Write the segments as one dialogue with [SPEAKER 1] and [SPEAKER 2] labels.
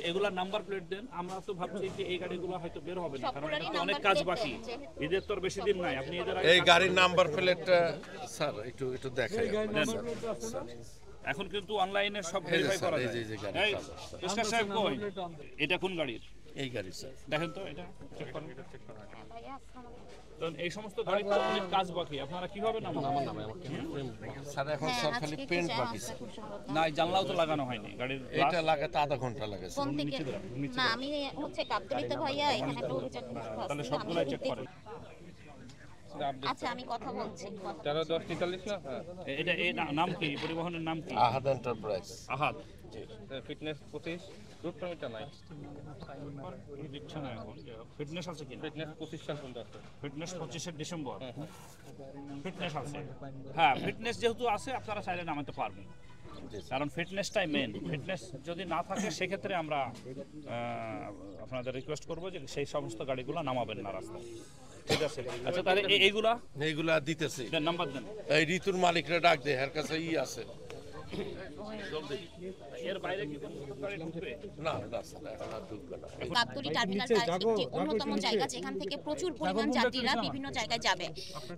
[SPEAKER 1] এগুলা number plate দেন। আমরা তো ভাবছি যে এই গাড়িগুলো হয়তো বের হবে না, কারণ এটা তো অনেক কাজ বাকি, ঈদের তো বেশি দিন নাই। আপনি এদের
[SPEAKER 2] এই গাড়ির নাম্বার প্লেটটা স্যার একটু দেখাই
[SPEAKER 1] দেন। এখন কিন্তু অনলাইনে সব ভেরিফাই করা যায়। এই পেশকার সাহেব কই, এটা কোন গাড়ির?
[SPEAKER 2] এই গাড়ি স্যার
[SPEAKER 1] দেখেন তো, এটা চেক করেন। কারণ এই সমস্ত গাড়ি তো অনেক কাজ বাকি, আপনারা কিভাবে নামাবেন?
[SPEAKER 2] স্যার এখন স্যার খালি পেন্ট বাকি স্যার।
[SPEAKER 1] না, জানলাও তো লাগানো হয়নি গাড়ির।
[SPEAKER 2] এটা লাগাতে আধা ঘন্টা লাগে স্যার।
[SPEAKER 3] কোন দিকে? না, আমি হচ্ছে গাবতলীতে ভাইয়া এখানে একটা অভিযান
[SPEAKER 1] তাহলে সবগুলাই চেক করেন।
[SPEAKER 3] আচ্ছা, আমি কথা বলছি।
[SPEAKER 4] 13-10-43 না? হ্যাঁ।
[SPEAKER 1] এটা এই নাম কি, পরিবহনের নাম কি?
[SPEAKER 2] আহাদ এন্টারপ্রাইজ।
[SPEAKER 1] আহাদ।
[SPEAKER 4] ফিটনেস 25 রুট পারমিটটা নাই।
[SPEAKER 1] দিচ্ছে না এখন। ফিটনেস আছে কি?
[SPEAKER 4] ফিটনেস 25 সাল পর্যন্ত আছে।
[SPEAKER 1] Fitness 25 December. ফিটনেস আছে। হ্যাঁ, ফিটনেস যেহেতু আছে আপনারা চাইলে নামাতে পারবেন, কারণ ফিটনেসটাই মেন। ফিটনেস যদি না থাকে সেক্ষেত্রে আমরা আপনাদের রিকোয়েস্ট করবো যে সেই সমস্ত গাড়িগুলো নামাবেন না রাস্তায়। ঠিক আছে। আচ্ছা, তাহলে এইগুলা
[SPEAKER 2] দিতেছি।
[SPEAKER 1] নাম্বার দেন।
[SPEAKER 2] এই ঋতুর মালিকরা ডাক দে, এর কাছে আছে।
[SPEAKER 1] এর বাইরে কি কোনো গাড়ি ঢুকবে?
[SPEAKER 2] না স্যার এখন আর ঢুকবে না।
[SPEAKER 3] গাবতলী টার্মিনাল একটি অন্যতম জায়গা যেখান থেকে প্রচুর পরিমাণ যাত্রীরা বিভিন্ন জায়গায় যাবে।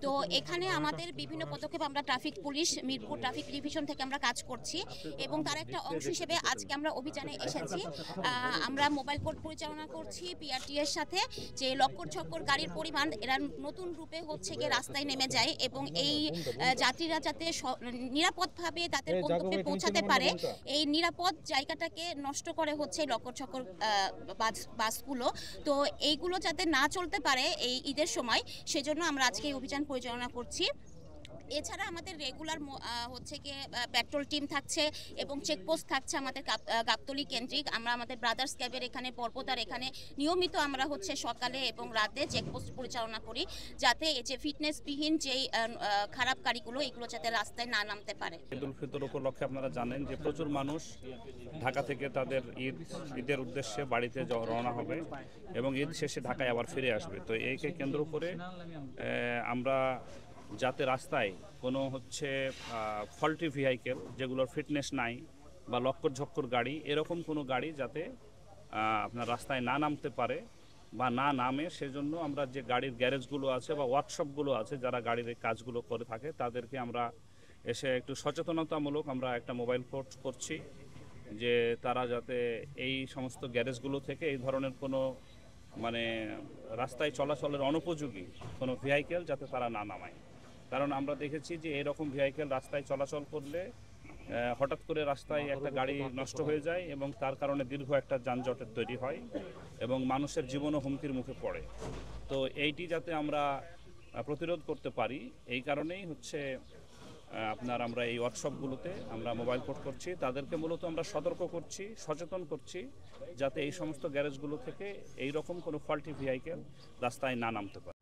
[SPEAKER 3] তো এখানে আমাদের বিভিন্ন পদক্ষেপ, আমরা traffic police Mirpur traffic division থেকে আমরা কাজ করছি এবং তার একটা অংশ হিসেবে আজকে আমরা অভিযানে এসেছি। আমরা মোবাইল কোর্ট পরিচালনা করছি পিআরটি এর সাথে, যে লক্কর ছক্কর গাড়ির পরিমাণ এরা নতুন রূপে হচ্ছে গিয়ে রাস্তায় নেমে যায় এবং এই যাত্রীরা যাতে নিরাপদভাবে তাদের গন্তব্যে পৌঁছাতে পারে, এই নিরাপদ জায়গাটাকে নষ্ট করে হচ্ছে লক্কর ছক্কর বাসগুলো। তো এইগুলো যাতে না চলতে পারে এই ঈদের সময়, সেজন্য আমরা আজকে এই অভিযান পরিচালনা করছি। এছাড়া আমাদের রেগুলার হচ্ছে গিয়ে পেট্রোল টিম থাকছে এবং চেকপোস্ট থাকছে আমাদের গাবতলী কেন্দ্রিক। আমরা আমাদের ব্রাদার্স ক্যাবের এখানে পর্বতার এখানে নিয়মিত আমরা হচ্ছে সকালে এবং রাতে চেকপোস্ট পরিচালনা করি, যাতে এই যে ফিটনেসবিহীন যেই খারাপ গাড়িগুলো এগুলো যাতে রাস্তায় না নামতে পারে।
[SPEAKER 1] ঈদুল ফিতর উপলক্ষে আপনারা জানেন যে প্রচুর মানুষ ঢাকা থেকে তাদের ঈদের উদ্দেশ্যে বাড়িতে রওনা হবে এবং ঈদ শেষে ঢাকায় আবার ফিরে আসবে। তো এইকে কেন্দ্র করে আমরা যাতে রাস্তায় কোনো ফল্টি ভেহিকেল যেগুলোর ফিটনেস নাই বা লক্কর ঝক্কর গাড়ি, এরকম কোনো গাড়ি যাতে আপনার রাস্তায় না নামতে পারে বা না নামে, সেজন্য আমরা যে গাড়ির গ্যারেজগুলো আছে বা ওয়ার্কশপগুলো আছে যারা গাড়ির এই কাজগুলো করে থাকে তাদেরকে আমরা এসে একটু সচেতনতামূলক আমরা একটা মোবাইল কোর্ট করছি যে তারা যাতে এই সমস্ত গ্যারেজগুলো থেকে এই ধরনের কোনো রাস্তায় চলাচলের অনুপযোগী কোনো ভেহিকেল যাতে তারা না নামায়। কারণ আমরা দেখেছি যে এরকম ভেহিকেল রাস্তায় চলাচল করলে হঠাৎ করে রাস্তায় একটা গাড়ি নষ্ট হয়ে যায় এবং তার কারণে দীর্ঘ একটা যানজটের তৈরি হয় এবং মানুষের জীবনও হুমকির মুখে পড়ে। তো এইটি যাতে আমরা প্রতিরোধ করতে পারি, এই কারণেই আমরা এই ওয়ার্কশপগুলোতে আমরা মোবাইল কোর্ট করছি। তাদেরকে মূলত আমরা সতর্ক করছি, সচেতন করছি যাতে এই সমস্ত গ্যারেজগুলো থেকে এই রকম কোনো ফল্টি ভেহিকেল রাস্তায় না নামতে পারে।